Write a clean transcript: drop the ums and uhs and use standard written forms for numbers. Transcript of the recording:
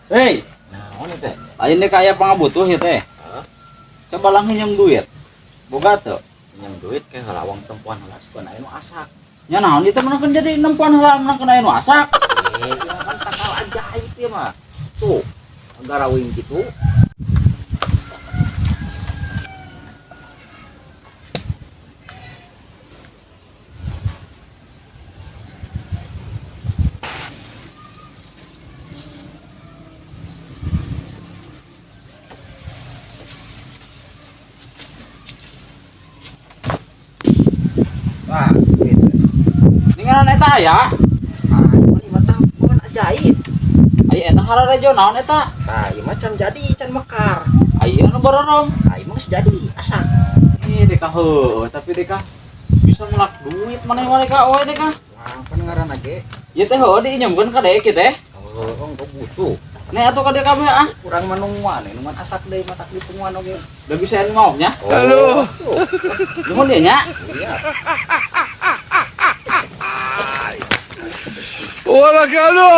Hei, Naon teh? lain deh kayak pangabutuh ya teh. Coba lang hinyam duit. Boga tuh. Pinjam duit kayak ngelawang perempuan heula suka anu asak. Nya naon itu mana kan jadi nempuan heula menang kena anu asak. Ieu kan takal ajaib ya mah. Tuh, negara wing gitu. Wah, gitu. Ninganan eta aya. Ini mah tah bukan ajaib. Aya eta hararejo naon eta? Nah, ieu mah can jadi, can mekar. Aya anu bororong. Nah, ieu mah geus jadi asak. Deka heuh, tapi deka bisa ngelak duit maneh deka we deka. Wah, kan ngaranna ge. Ieu teh heuh diinjemkeun ka deuk kieu teh. Oh, enggak butuh. Nih atuh ka deuk kabeh ah. Kurang manungwan, nu mah asak deui mah tak ditungan oge. Da bisa anu mau nya. Aduh. Nuhun dia nya. Iya. Wala ka ano?